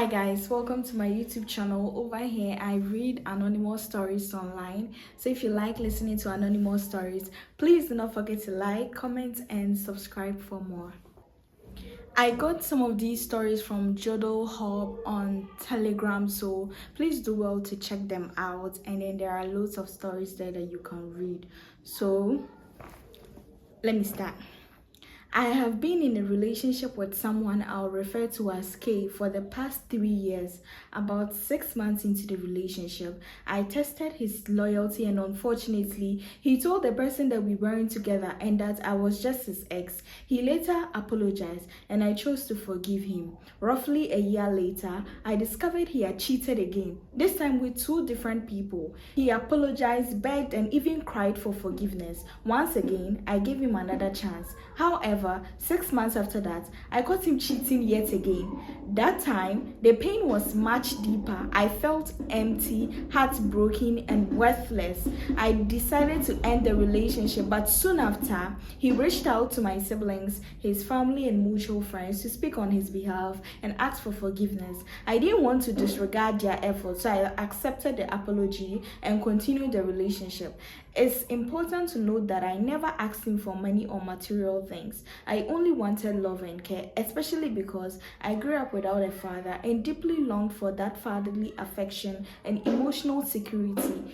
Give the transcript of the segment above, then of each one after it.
Hi guys, welcome to my YouTube channel. Over here I read anonymous stories online. So if you like listening to anonymous stories, please do not forget to like, comment and subscribe for more. I got some of these stories from Jodel Hub on Telegram, so please do well to check them out. And then there are loads of stories there that you can read. So let me start. I have been in a relationship with someone I'll refer to as K for the past 3 years. About 6 months into the relationship, I tested his loyalty and unfortunately, he told the person that we weren't together and that I was just his ex. He later apologized and I chose to forgive him. Roughly a year later, I discovered he had cheated again, this time with 2 different people. He apologized, begged and even cried for forgiveness. Once again, I gave him another chance. However, 6 months after that, I caught him cheating yet again. That time, the pain was much deeper. I felt empty, heartbroken, and worthless. I decided to end the relationship, but soon after, he reached out to my siblings, his family, and mutual friends to speak on his behalf and ask for forgiveness. I didn't want to disregard their efforts, so I accepted the apology and continued the relationship. It's important to note that I never asked him for money or material things. I only wanted love and care, especially because I grew up without a father and deeply longed for that fatherly affection and emotional security.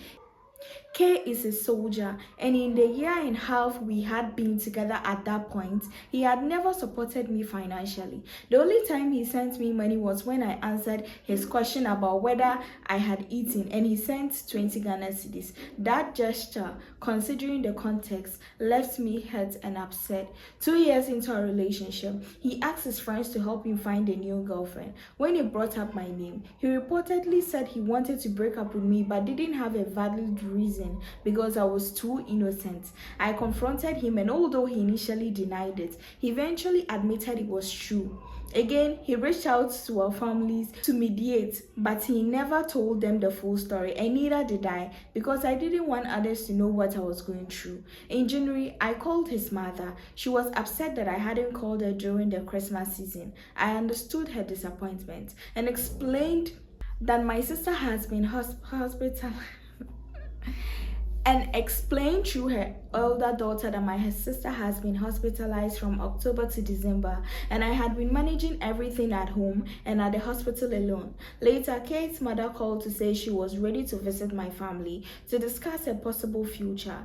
K is a soldier, and in the year and a half we had been together at that point, he had never supported me financially. The only time he sent me money was when I answered his question about whether I had eaten, and he sent 20 Ghana cedis. That gesture, considering the context, left me hurt and upset. 2 years into our relationship, he asked his friends to help him find a new girlfriend. When he brought up my name, he reportedly said he wanted to break up with me but didn't have a valid reason because I was too innocent. I confronted him, and although he initially denied it, he eventually admitted it was true. Again, he reached out to our families to mediate, but he never told them the full story, and neither did I, because I didn't want others to know what I was going through. In January, I called his mother. She was upset that I hadn't called her during the Christmas season. I understood her disappointment and explained that my sister has been hospitalized and explained through her elder daughter that my sister has been hospitalized from October to December, and I had been managing everything at home and at the hospital alone. Later, Kate's mother called to say she was ready to visit my family to discuss a possible future.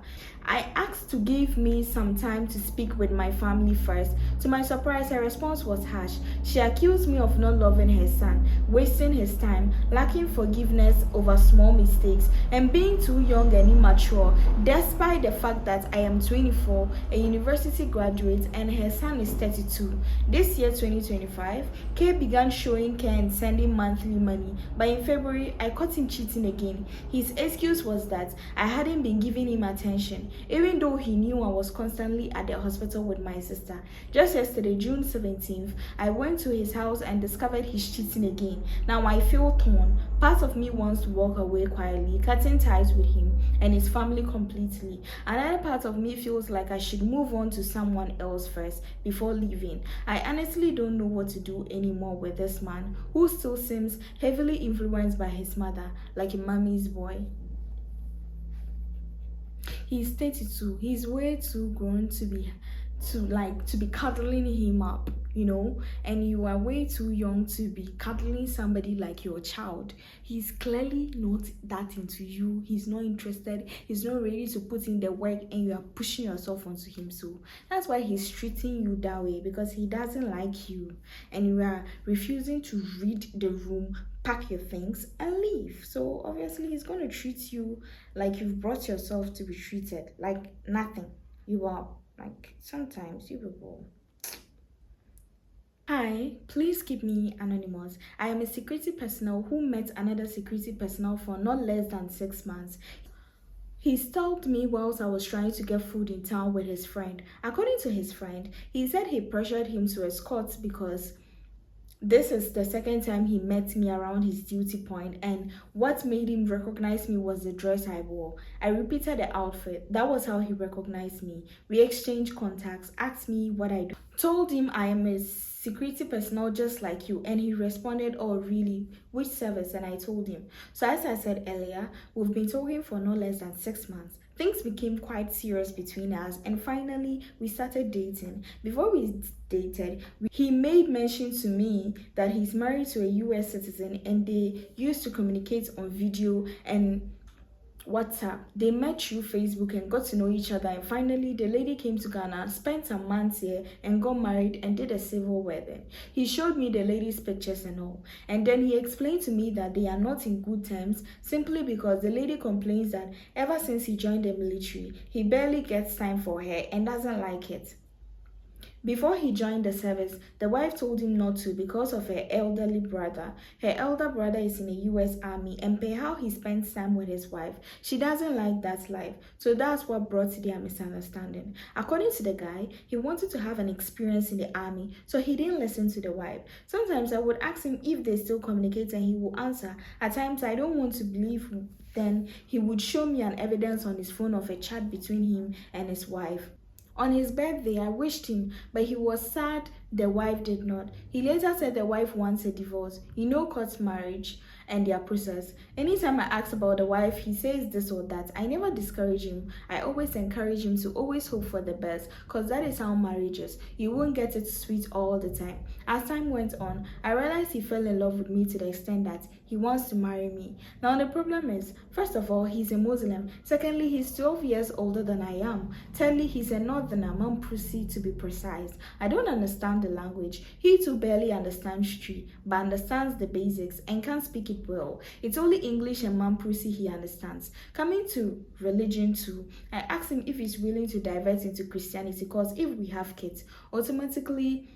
I asked to give me some time to speak with my family first. To my surprise, her response was harsh. She accused me of not loving her son, wasting his time, lacking forgiveness over small mistakes, and being too young and immature, despite the fact that I am 24, a university graduate, and her son is 32. This year, 2025, Kay began showing care and sending monthly money, but in February, I caught him cheating again. His excuse was that I hadn't been giving him attention, even though he knew I was constantly at the hospital with my sister. Just yesterday, June 17th, I went to his house and discovered he's cheating again. Now I feel torn. Part of me wants to walk away quietly, cutting ties with him and his family completely. Another part of me feels like I should move on to someone else first before leaving. I honestly don't know what to do anymore with this man who still seems heavily influenced by his mother, like a mommy's boy. He's 32. He's way too grown to be cuddling him up, and you are way too young to be cuddling somebody like your child. He's clearly not that into you. He's not interested. He's not ready to put in the work, and you are pushing yourself onto him. So that's why he's treating you that way, because he doesn't like you and you are refusing to read the room, pack your things and leave. So obviously he's going to treat you like you've brought yourself to be treated, like nothing. You are like, sometimes you people. Hi, please keep me anonymous. I am a security personnel who met another security personnel for not less than 6 months. He stalked me whilst I was trying to get food in town with his friend. According to his friend, he said he pressured him to escort because this is the second time he met me around his duty point, and what made him recognize me was the dress I wore. I repeated the outfit. That was how he recognized me. We exchanged contacts, asked me what I do. Told him I am a security personnel just like you. And he responded, oh really, which service? And I told him. So as I said earlier, we've been talking for no less than 6 months. Things became quite serious between us, and finally we started dating. Before we dated, he made mention to me that he's married to a US citizen, and they used to communicate on video and WhatsApp. They met through Facebook and got to know each other, and finally the lady came to Ghana, spent some months here, and got married and did a civil wedding. He showed me the lady's pictures and all, and then he explained to me that they are not in good terms simply because the lady complains that ever since he joined the military, he barely gets time for her and doesn't like it. Before he joined the service, the wife told him not to because of her elderly brother. Her elder brother is in the US Army, and per how he spends time with his wife, she doesn't like that life. So that's what brought their misunderstanding. According to the guy, he wanted to have an experience in the army, so he didn't listen to the wife. Sometimes I would ask him if they still communicate and he will answer. At times I don't want to believe. Then he would show me an evidence on his phone of a chat between him and his wife. On his birthday, I wished him, but he was sad the wife did not. He later said the wife wants a divorce. Court marriage and their process. Anytime I ask about the wife, he says this or that. I never discourage him. I always encourage him to always hope for the best, because that is how marriage is. You won't get it sweet all the time. As time went on, I realized he fell in love with me to the extent that he wants to marry me. Now the problem is, first of all, he's a Muslim. Secondly, he's 12 years older than I am. Thirdly, he's a northerner, Mamprussi to be precise. I don't understand the language. He too barely understands Twi, but understands the basics and can't speak it well. It's only English and Mamprussi he understands. Coming to religion too, I asked him if he's willing to divert into Christianity, because if we have kids, automatically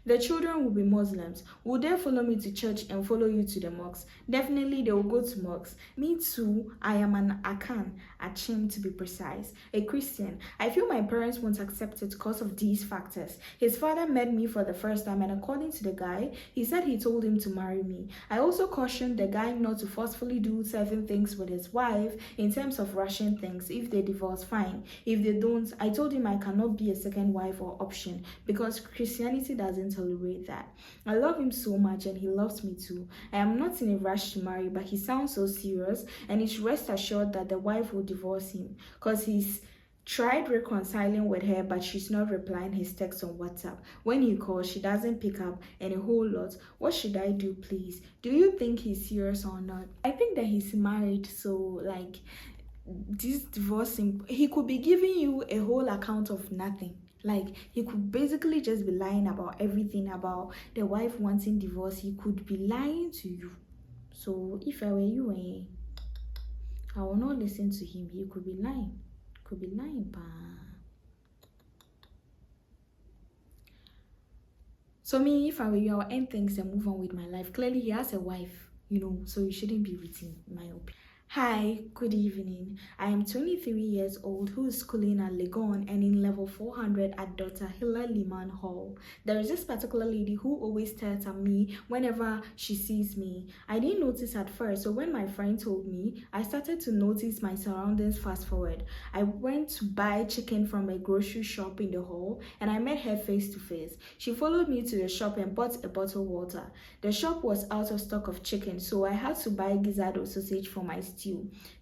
the children will be Muslims. Will they follow me to church and follow you to the mosque? Definitely they will go to mosques. Me too, I am an Akan, Achim to be precise, a Christian. I feel my parents won't accept it because of these factors. His father met me for the first time, and according to the guy, he said he told him to marry me. I also cautioned the guy not to forcefully do certain things with his wife in terms of rushing things. If they divorce, fine. If they don't, I told him I cannot be a second wife or option, because Christianity doesn't tolerate that. I love him so much and he loves me too. I am not in a rush to marry, but he sounds so serious, and he should rest assured that the wife will divorce him, because he's tried reconciling with her, but she's not replying his texts on WhatsApp. When he calls, she doesn't pick up, and a whole lot. What should I do, please? Do you think he's serious or not? I think that he's married, so this divorcing, he could be giving you a whole account of nothing. He could basically just be lying about everything, about the wife wanting divorce. He could be lying to you. So if I were you, I will not listen to him. He could be lying. Pa. So me, if I were you, I'll end things and move on with my life. Clearly, he has a wife, so you shouldn't be with him, in my opinion. Hi, good evening. I am 23 years old who is schooling at Legon and in level 400 at Dr. Hilla Liman Hall. There is this particular lady who always stares at me whenever she sees me. I didn't notice at first, so when my friend told me, I started to notice my surroundings fast forward. I went to buy chicken from a grocery shop in the hall and I met her face to face. She followed me to the shop and bought a bottle of water. The shop was out of stock of chicken, so I had to buy gizzard or sausage for my stew.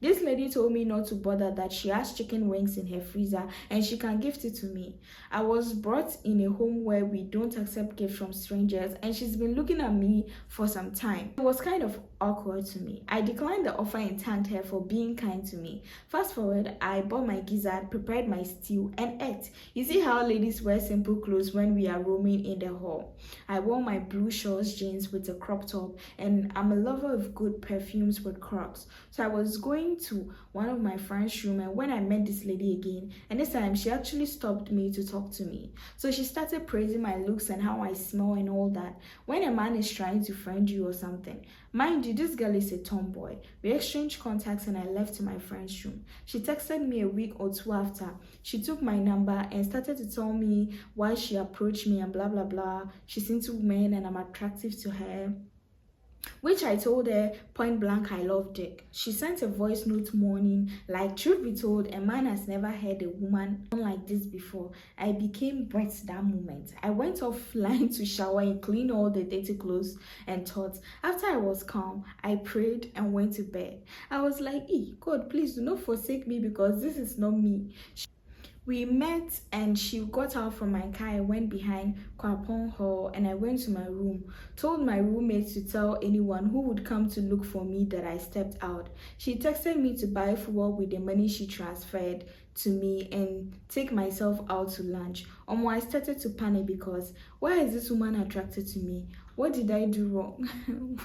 This lady told me not to bother, that she has chicken wings in her freezer and she can gift it to me. I was brought in a home where we don't accept gifts from strangers, and she's been looking at me for some time. It was kind of awkward to me. I declined the offer and thanked her for being kind to me. Fast forward, I bought my gizzard, prepared my stew, and ate. You see how ladies wear simple clothes when we are roaming in the hall. I wore my blue shorts jeans with a crop top, and I'm a lover of good perfumes with Crocs. So I was going to one of my friend's room, and when I met this lady again, and this time she actually stopped me to talk to me. So she started praising my looks and how I smell and all that. When a man is trying to friend you or something, mind you, this girl is a tomboy. We exchanged contacts and I left to my friend's room. She texted me a week or two after. She took my number and started to tell me why she approached me and blah blah blah. She's into men and I'm attractive to her. which I told her point blank I loved it. She sent a voice note mourning, like, truth be told, a man has never heard a woman like this before. I became Brett that moment. I went offline to shower and clean all the dirty clothes and thoughts. After I was calm, I prayed and went to bed. I was like, God, please do not forsake me because this is not me. We met and she got out from my car. I went behind Kwapon Hall and I went to my room. Told my roommate to tell anyone who would come to look for me that I stepped out. She texted me to buy fuel with the money she transferred to me and take myself out to lunch. I started to panic because why is this woman attracted to me? What did I do wrong?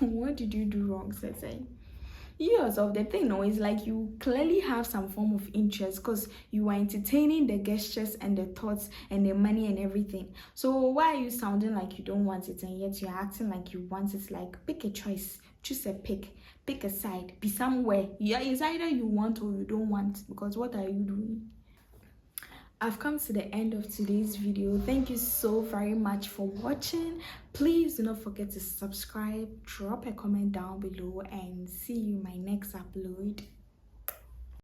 What did you do wrong, Sese? Years of the thing, no, it's like you clearly have some form of interest because you are entertaining the gestures and the thoughts and the money and everything. So why are you sounding like you don't want it and yet you're acting like you want it? Like, pick a choice, choose a pick a side, be somewhere. Yeah, it's either you want or you don't want, because what are you doing? I've come to the end of today's video. Thank you so very much for watching. Please do not forget to subscribe, drop a comment down below, and see you in my next upload.